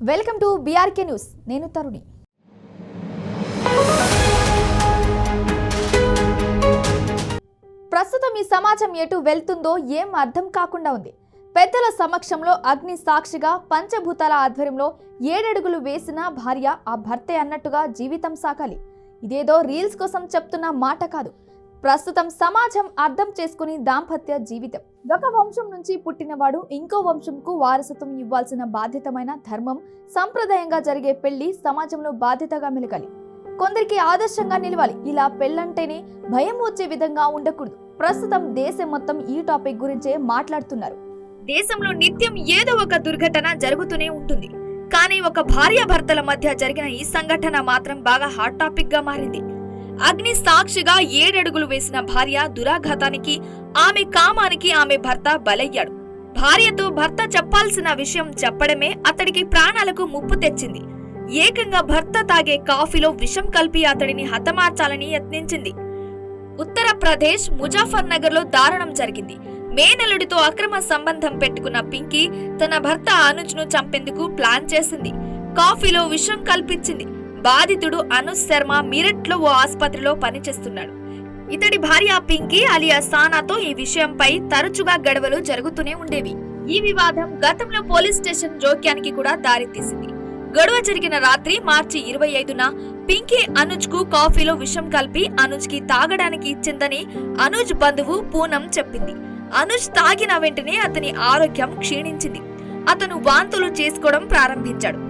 Welcome to BRK news. నేను తరుణి. ప్రస్తుతం ఈ సమాజం ఎటు వెళ్తుందో ఏం అర్థం కాకుండా ఉంది. పెద్దల సమక్షంలో అగ్ని సాక్షిగా పంచభూతాల ఆధ్వర్యంలో 7 అడుగులు వేసిన భార్య ఆ భర్తే అన్నట్టుగా జీవితం సాగాలి. ఇదేదో రీల్స్ కోసం చెప్తున్న మాట కాదు. ప్రస్తుతం సమాజం అర్థం చేసుకుని దాంపత్య జీవితం. ఒక వంశం నుంచి పుట్టినవాడు ఇంకో వంశంకు వారసత్వం ఇవ్వాల్సిన బాధ్యతమైన ధర్మం. సంప్రదాయంగా జరిగే పెళ్లి సమాజంలో బాధ్యతగా మెలగాలి. కొందరికి ఆదర్శంగా నిలవాలి. ఇలా పెళ్ళంటేనే భయం వచ్చే విధంగా ఉండకూడదు. ప్రస్తుతం దేశం మొత్తం ఈ టాపిక్ గురించే మాట్లాడుతున్నారు. దేశంలో నిత్యం ఏదో ఒక దుర్ఘటన జరుగుతూనే ఉంటుంది. కానీ ఒక భార్యాభర్తల మధ్య జరిగిన ఈ సంఘటన మాత్రం బాగా హాట్ టాపిక్ గా మారింది. అగ్ని సాక్షిగా 7 అడుగులు వేసిన భార్య దురాఘాతానికి, ఆమె కామానికి ఆమె భర్త బలయ్యాడు. భార్యతో భర్త చెప్పాల్సిన విషయం చెప్పడమే అతడికి ప్రాణాలకు ముప్పు తెచ్చింది. ఏకంగా భర్త తాగే కాఫీలో విషం కలిపి అతడిని హతమార్చాలని యత్నించింది. ఉత్తరప్రదేశ్ ముజాఫర్ నగర్ లో దారుణం జరిగింది. మేనల్లుడితో అక్రమ సంబంధం పెట్టుకున్న పింకీ తన భర్త అనుజ్ ను చంపేందుకు ప్లాన్ చేసింది. కాఫీలో విషం కల్పించింది. బాధితుడు అనుజ్ శర్మ మీరట్ లో ఓ ఆసుపత్రిలో పనిచేస్తున్నాడు. ఇతడి భార్య పింకీ అలియా సానాతో ఈ విషయంపై తరచుగా గొడవలు జరుగుతూనే ఉండేవి. ఈ వివాదం గతంలో పోలీస్ స్టేషన్ జోక్యానికి కూడా దారితీసింది. గొడవ జరిగిన రాత్రి మార్చి 25న పింకీ అనుజ్ కు కాఫీలో విషం కలిపి అనుజ్ కి తాగడానికి ఇచ్చిందని అనుజ్ బంధువు పూనం చెప్పింది. అనుజ్ తాగిన వెంటనే అతని ఆరోగ్యం క్షీణించింది. అతను వాంతులు చేసుకోవడం ప్రారంభించాడు.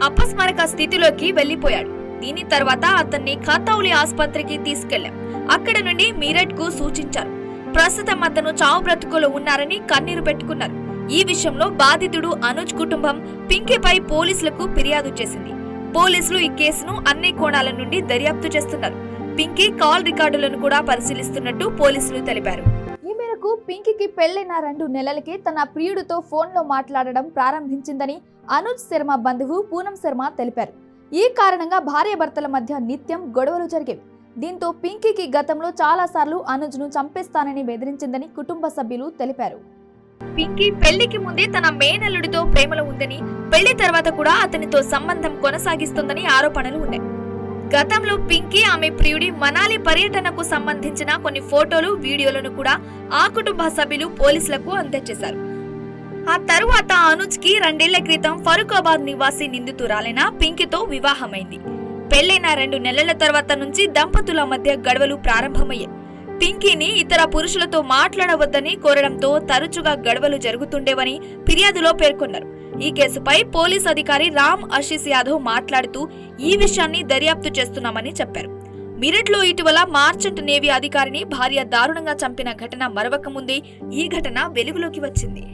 అపస్మారక స్థితిలోకి వెళ్లిపోయాడు. దీని తర్వాత అతన్ని ఖతౌలి ఆసుపత్రికి తీసుకెళ్లాం. అక్కడ నుండి మీరట్ కు సూచించారు. ప్రస్తుతం అతను చావు బ్రతుకులో ఉన్నారని కన్నీరు పెట్టుకున్నారు. ఈ విషయంలో బాధితుడు అనుజ్ కుటుంబం పింకీపై పోలీసులకు ఫిర్యాదు చేసింది. పోలీసులు ఈ కేసును అన్ని కోణాల నుండి దర్యాప్తు చేస్తున్నారు. పింకీ కాల్ రికార్డులను కూడా పరిశీలిస్తున్నట్టు పోలీసులు తెలిపారు. ఈ మేరకు పింకీకి పెళ్లైన 2 నెలలకే తన ప్రియుడితో ఫోన్లో మాట్లాడడం ప్రారంభించిందని అనుజ్ శర్మ బంధువు పూనం శర్మ తెలిపారు. ఈ కారణంగా భార్యాభర్తల మధ్య నిత్యం గొడవలు జరిగేవి. దీంతో పింకీకి గతంలో చాలా సార్లు అనుజ్ ను చంపేస్తానని బెదిరించిందని కుటుంబ సభ్యులు తెలిపారు. పింకీ పెళ్లికి ముందే తన మేనల్లుడితో ప్రేమలో ఉందని, పెళ్లి తర్వాత కూడా అతనితో సంబంధం కొనసాగిస్తుందని ఆరోపణలు ఉన్నాయి. గతంలో పింకీ ఆమె ప్రియుడి మనాలి పర్యటనకు సంబంధించిన కొన్ని ఫోటోలు, వీడియోలను కూడా ఆ కుటుంబ సభ్యులు పోలీసులకు అందజేశారు. ఆ తరువాత అనుజ్ కి 2 ఏళ్ల క్రితం ఫరూకాబాద్ నివాసి నిందితురాలైన పింకీతో వివాహమైంది. పెళ్లైన 2 నెలల తర్వాత నుంచి దంపతుల మధ్య గొడవలు ప్రారంభమయ్యాయి. పింకీని ఇతర పురుషులతో మాట్లాడవద్దని కోరడంతో తరచుగా గొడవలు జరుగుతుండేవని ఫిర్యాదులో పేర్కొన్నారు. ఈ కేసుపై పోలీస్ అధికారి రామ్ ఆశీస్ యాదవ్ మాట్లాడుతూ ఈ విషయాన్ని దర్యాప్తు చేస్తున్నామని చెప్పారు. మీరట్ లో ఇటీవల మార్చెంట్ నేవీ అధికారిని భార్య దారుణంగా చంపిన ఘటన మరవక ముందే ఈ ఘటన వెలుగులోకి వచ్చింది.